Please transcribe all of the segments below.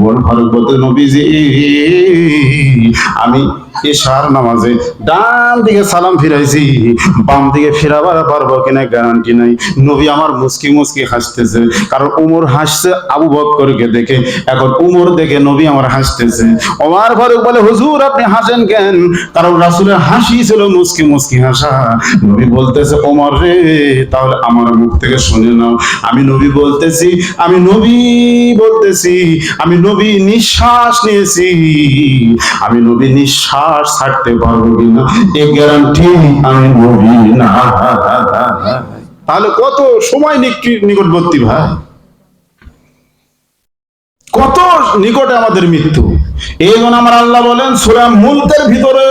ওমর ফারুক বলতে নবীজি আমি এশার নামাজে ডান দিকে সালাম ফিরাইছি, বাম দিকে ফিরাবার পারবো কিনা গ্যারান্টি নাই। নবী আমার মুস্কি মুস্কি হাসতেছে, কারণ উমর হাসছে আবু বকরকে দেখে, এখন উমর দেখে নবী আমার হাসতেছে। ওমর ফারুক বলে হুজুর আপনি হাসেন কেন? কারণ রাসূলের হাসি ছিল মুস্কি মুস্কি হাসা। নবী বলতেছে ওমর রে তাহলে আমার মুখ থেকে শুনে নাও, আমি নবী বলতেছি, আমি নবী নিঃশ্বাস নিয়েছি, আমি নবী নিঃশ্বাস ছাড়তে পারবো কিনা এই গ্যারান্টি আমি নবী না। তাহলে কত সময় নিকটবর্তী ভাই, কত নিকটে আমাদের মৃত্যু। এই জন্য আমার আল্লাহ বলেন সূরা মুলকের ভিতরে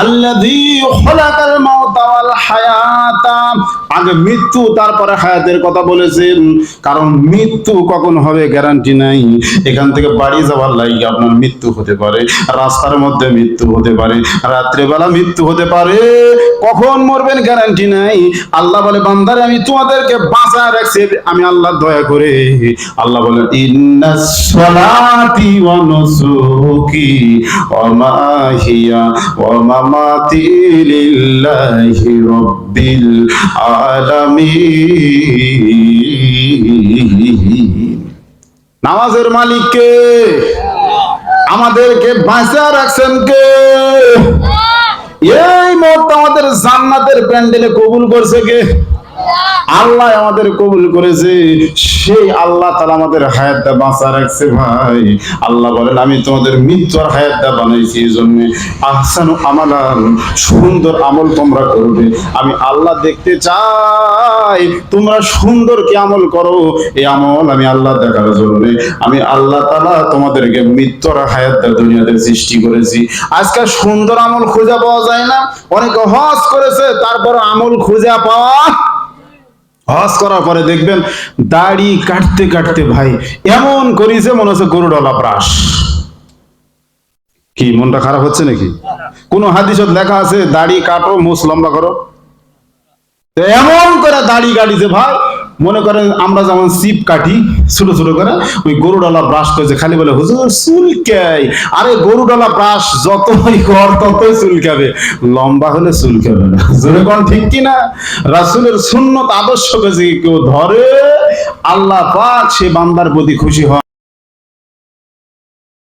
আল্লাযী খালাকাল মাউতা ওয়াল হায়াতা, আগে মৃত্যু তারপরে হায়াতের কথা বলেছেন, কারণ মৃত্যু কখন হবে গ্যারান্টি নাই। এখান থেকে বাড়ি যাওয়ার লাগি আপনার মৃত্যু হতে পারে, রাস্তার মধ্যে মৃত্যু হতে পারে, রাত্রেবেলা মৃত্যু হতে পারে, কখন মরবেন গ্যারান্টি নাই। আল্লাহ বলে বান্দারে আমি তোমাদেরকে বাঁচায় রাখছি আমি আল্লাহ দয়া করে। আল্লাহ বলেন ইন্নাস সালাতি ওয়া নুসুকি ওয়া মাহিয়া ওয়া মামাতি লিল্লাহি রাব্বিল আলামিন। নামাজের মালিক কে? আমাদেরকে বাঁচিয়ে রাখছেন কে? এই মুহূর্তে আমাদের জান্নাতের প্যান্ডেলে কবুল করছে কে? আল্লাহ আমাদের কবুল করেছে, সেই আল্লাহ তাআলা আমাদের হায়াতটা বাঁচা রাখছে ভাই। আল্লাহ বলেন আমি তোমাদের মৃত্যুর হায়াতটা বানাইছি এই জন্য আহসানু আমালান, সুন্দর আমল তোমরা করবে। আমি আল্লাহ দেখতে চাই তোমরা সুন্দর কি আমল করো, এই আমল আমি আল্লাহ দেখার জন্য আমি আল্লাহ তাআলা তোমাদেরকে মৃত্যুর হায়াতটা দুনিয়াতে সৃষ্টি করেছি। আজকে সুন্দর আমল খুঁজে পাওয়া যায় না, অনেকে হজ করেছে তারপর আমল খুঁজে পাওয়া, হজ করার পরে দেখবেন দাড়ি কাটতে কাটতে ভাই এমন করেছে মনে হচ্ছে গরুডলা ব্রাশ। কি মনটা খারাপ হচ্ছে নাকি? কোন হাদিসত লেখা আছে দাড়ি কাটো মুছ লম্বা করো, এমন করে দাড়ি কাটিছে ভাই মনে করেন আমরা যেমন সিপ কাটি ছোট ছোট করে, ওই গরুডলা ব্রাশ করেছে। খালি বলে হুজুর চুলকায়, আরে গরুডলা ব্রাশ যতই কর ততই চুলকাবে, লম্বা হলে চুলকাবে না। জোরে কোন ঠিক কিনা? রাসূলের সুন্নত আদর্শকে যে কেউ ধরে আল্লাহ পাক সে বান্দার প্রতি খুশি হয়।